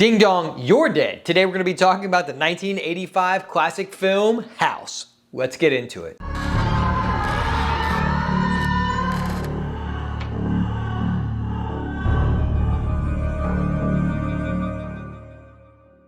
Ding dong, you're dead. Today we're going to be talking about the 1985 classic film, House. Let's get into it.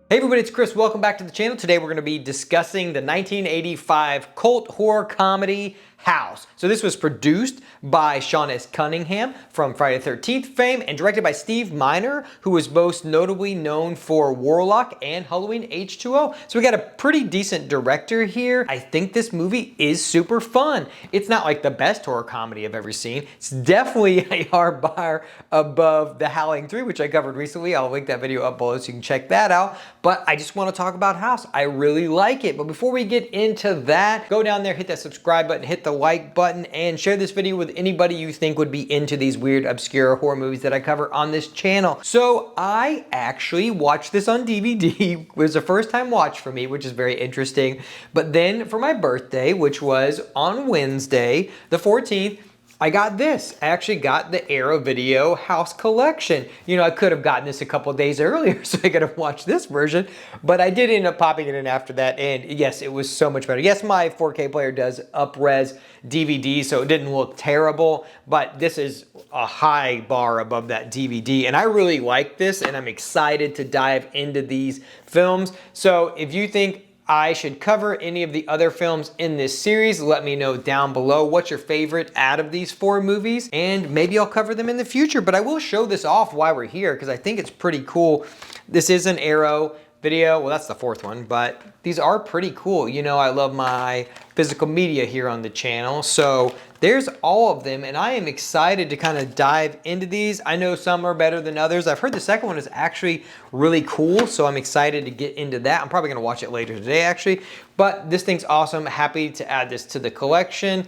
Hey everybody, it's Chris. Welcome back to the channel. Today we're going to be discussing the 1985 cult horror comedy, House. So this was produced by Sean S. Cunningham from Friday the 13th fame and directed by Steve Miner, who was most notably known for Warlock and Halloween H2O. So we got a pretty decent director here. I think this movie is super fun. It's not like the best horror comedy I've ever seen. It's definitely a hard bar above The Howling 3, which I covered recently. I'll link that video up below so you can check that out. But I just want to talk about House. I really like it. But before we get into that, go down there, hit that subscribe button, hit the like button, and share this video with anybody you think would be into these weird, obscure horror movies that I cover on this channel. So I actually watched this on DVD. It was a first time watch for me, which is very interesting. But then for my birthday, which was on Wednesday, the 14th, I got this. I actually got the Arrow Video House Collection. You know, I could have gotten this a couple of days earlier so I could have watched this version, but I did end up popping it in after that, and yes, it was so much better. Yes, my 4K player does up-res DVD, so it didn't look terrible, but this is a high bar above that DVD, and I really like this, and I'm excited to dive into these films. So if you think I should cover any of the other films in this series, let me know down below what's your favorite out of these four movies, and maybe I'll cover them in the future. But I will show this off while we're here because I think it's pretty cool. This is an Arrow video. Well, that's the fourth one, but these are pretty cool. You know, I love my physical media here on the channel. So there's all of them, and I am excited to kind of dive into these. I know some are better than others. I've heard the second one is actually really cool, so I'm excited to get into that. I'm probably gonna watch it later today, actually. But this thing's awesome. Happy to add this to the collection.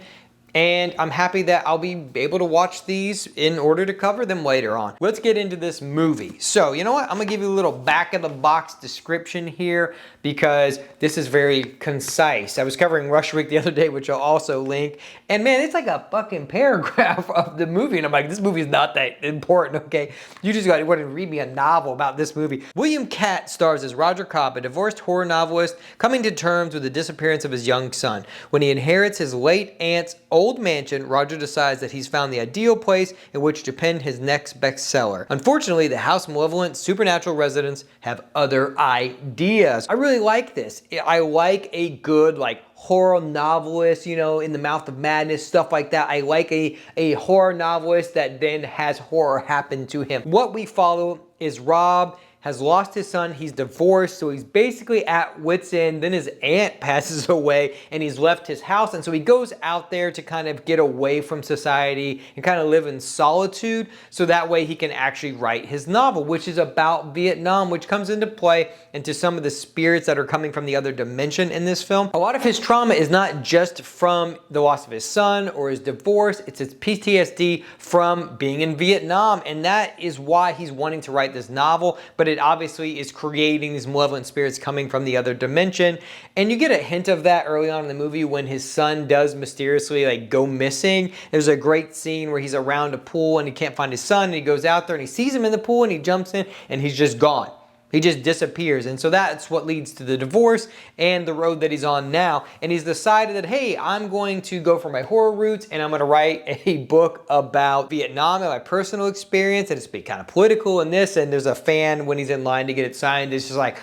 And I'm happy that I'll be able to watch these in order to cover them later on. Let's get into this movie. So, you know what? I'm gonna give you a little back of the box description here because this is very concise. I was covering Rush Week the other day, which I'll also link. And man, it's like a fucking paragraph of the movie. And I'm like, this movie's not that important, okay? You just gotta want to read me a novel about this movie. William Catt stars as Roger Cobb, a divorced horror novelist coming to terms with the disappearance of his young son. When he inherits his late aunt's old mansion, Roger decides that he's found the ideal place in which to pen his next bestseller. Unfortunately, the house's malevolent supernatural residents have other ideas. I really like this. I like a good horror novelist, you know, in the mouth of madness, stuff like that. I like a horror novelist that then has horror happen to him. What we follow is Rob has lost his son, he's divorced, so he's basically at wit's end. Then his aunt passes away and he's left his house, and so he goes out there to kind of get away from society and kind of live in solitude, so that way he can actually write his novel, which is about Vietnam, which comes into play into some of the spirits that are coming from the other dimension in this film. A lot of his trauma is not just from the loss of his son or his divorce, it's his PTSD from being in Vietnam, and that is why he's wanting to write this novel, but it obviously is creating these malevolent spirits coming from the other dimension. And you get a hint of that early on in the movie when his son does mysteriously go missing. There's a great scene where he's around a pool and he can't find his son, and he goes out there and he sees him in the pool and he jumps in and he's just gone. He just disappears. And so that's what leads to the divorce and the road that he's on now. And he's decided that, hey, I'm going to go for my horror roots and I'm going to write a book about Vietnam and my personal experience. And it's been kind of political in this. And there's a fan when he's in line to get it signed. It's just like,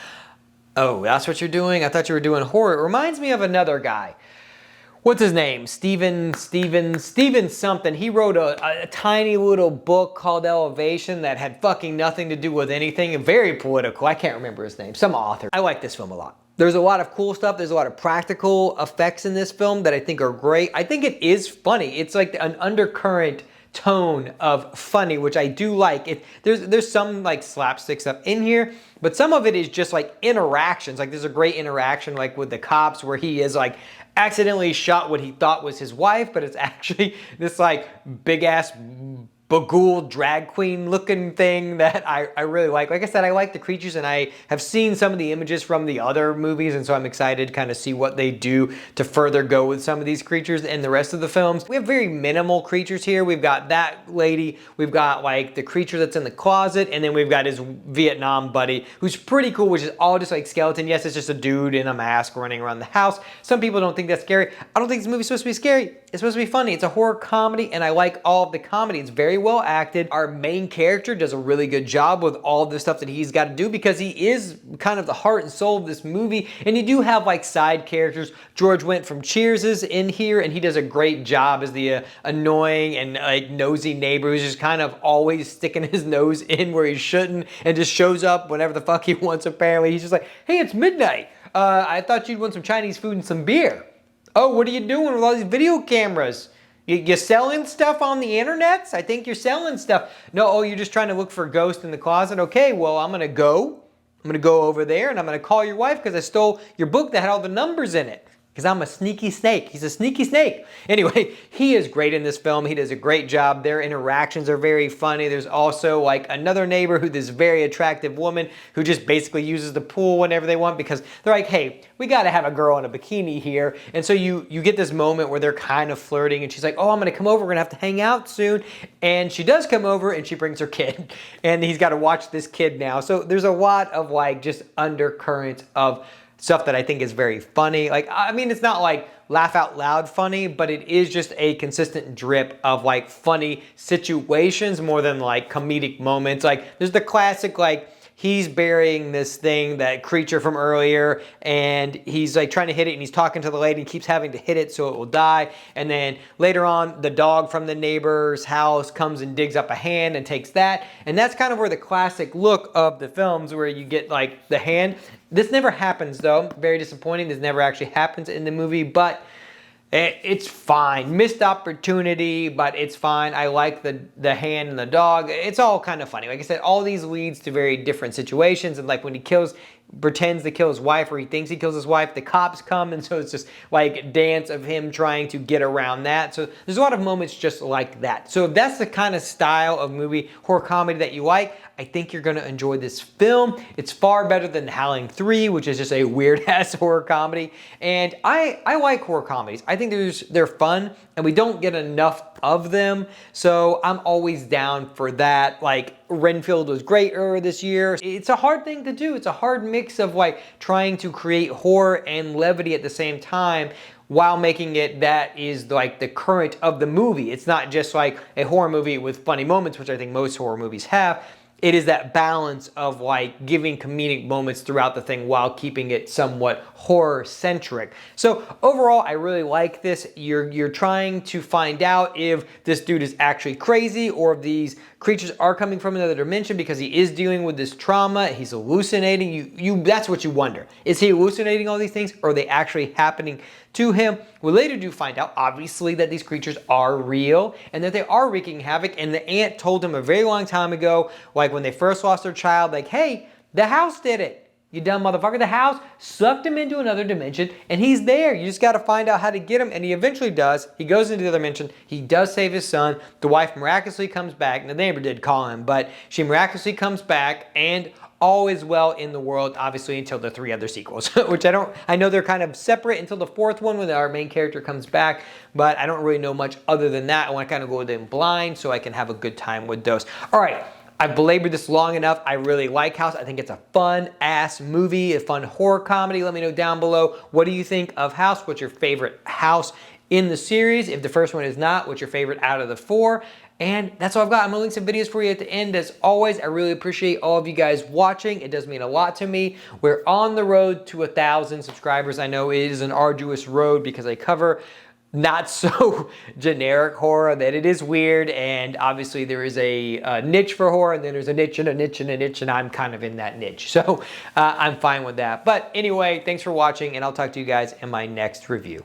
oh, that's what you're doing? I thought you were doing horror. It reminds me of another guy. What's his name? Steven something. He wrote a tiny little book called Elevation that had fucking nothing to do with anything. Very political. I can't remember his name. Some author. I like this film a lot. There's a lot of cool stuff. There's a lot of practical effects in this film that I think are great. I think it is funny. It's like an undercurrent tone of funny, which I do like. There's some slapstick stuff in here, but some of it is just interactions. There's a great interaction with the cops where he is accidentally shot what he thought was his wife, but it's actually this big ass beguiled drag queen looking thing that I really like. Like I said, I like the creatures, and I have seen some of the images from the other movies, and so I'm excited to kind of see what they do to further go with some of these creatures in the rest of the films. We have very minimal creatures here. We've got that lady, we've got like the creature that's in the closet, and then we've got his Vietnam buddy, who's pretty cool, which is all just like skeleton. Yes, it's just a dude in a mask running around the house. Some people don't think that's scary. I don't think this movie's supposed to be scary. It's supposed to be funny. It's a horror comedy, and I like all of the comedy. It's very well acted. Our main character does a really good job with all of the stuff that he's got to do, because he is kind of the heart and soul of this movie. And you do have like side characters. George Wendt from Cheers is in here, and he does a great job as the annoying and like nosy neighbor who's just kind of always sticking his nose in where he shouldn't, and just shows up whenever the fuck he wants. Apparently, he's just like, hey, it's midnight. I thought you'd want some Chinese food and some beer. Oh, what are you doing with all these video cameras? You selling stuff on the internets? I think you're selling stuff. No, oh, you're just trying to look for a ghost in the closet? Okay, well, I'm gonna go over there, and I'm gonna call your wife because I stole your book that had all the numbers in it. Because I'm a sneaky snake. He's a sneaky snake. Anyway, he is great in this film. He does a great job. Their interactions are very funny. There's also like another neighbor who this very attractive woman who just basically uses the pool whenever they want, because they're like, hey, we got to have a girl in a bikini here. And so you get this moment where they're kind of flirting, and she's like, oh, I'm going to come over. We're going to have to hang out soon. And she does come over, and she brings her kid. And he's got to watch this kid now. So there's a lot of like just undercurrents of stuff that I think is very funny. Like, I mean, it's not like laugh out loud funny, but it is just a consistent drip of like funny situations more than like comedic moments. Like, there's the classic, like, he's burying this thing, that creature from earlier, and he's like trying to hit it, and he's talking to the lady and keeps having to hit it so it will die. And then later on, the dog from the neighbor's house comes and digs up a hand and takes that. And that's kind of where the classic look of the films, where you get like the hand. This never happens though. Very disappointing. This never actually happens in the movie, but it's fine. Missed opportunity, but it's fine. I like the hand and the dog. It's all kind of funny. Like I said, all these leads to very different situations. And like when he pretends to kill his wife, or he thinks he kills his wife, the cops come, and so it's just like dance of him trying to get around that. So there's a lot of moments just like that. So if that's the kind of style of movie, horror comedy that you like, I think you're going to enjoy this film. It's far better than Howling 3, which is just a weird-ass horror comedy. And I like horror comedies. I think they're fun, and we don't get enough of them. So I'm always down for that. Like, Renfield was great earlier this year. It's a hard thing to do. It's a hard mix of like trying to create horror and levity at the same time, while making it that is like the current of the movie. It's not just like a horror movie with funny moments, which I think most horror movies have. It is that balance of like giving comedic moments throughout the thing while keeping it somewhat horror-centric. So overall, I really like this. You're trying to find out if this dude is actually crazy, or if these creatures are coming from another dimension because he is dealing with this trauma. He's hallucinating. That's what you wonder. Is he hallucinating all these things, or are they actually happening to him? We later do find out, obviously, that these creatures are real and that they are wreaking havoc. And the aunt told him a very long time ago, like when they first lost their child, like, hey, the house did it. You dumb motherfucker. The house sucked him into another dimension, and he's there. You just got to find out how to get him, and he eventually does. He goes into the other dimension. He does save his son. The wife miraculously comes back. And the neighbor did call him, but she miraculously comes back, and all is well in the world, obviously, until the 3 other sequels, which I know they're kind of separate until the 4th one when our main character comes back, but I don't really know much other than that. I want to kind of go with them blind so I can have a good time with those. All right. I've belabored this long enough. I really like House. I think it's a fun-ass movie, a fun horror comedy. Let me know down below, what do you think of House? What's your favorite House in the series? If the first one is not, what's your favorite out of the 4? And that's all I've got. I'm going to link some videos for you at the end. As always, I really appreciate all of you guys watching. It does mean a lot to me. We're on the road to 1,000 subscribers. I know it is an arduous road because I cover not so generic horror, that it is weird, and obviously there is a niche for horror, and then there's a niche and a niche and a niche, and I'm kind of in that niche. So I'm fine with that. But anyway, thanks for watching, and I'll talk to you guys in my next review.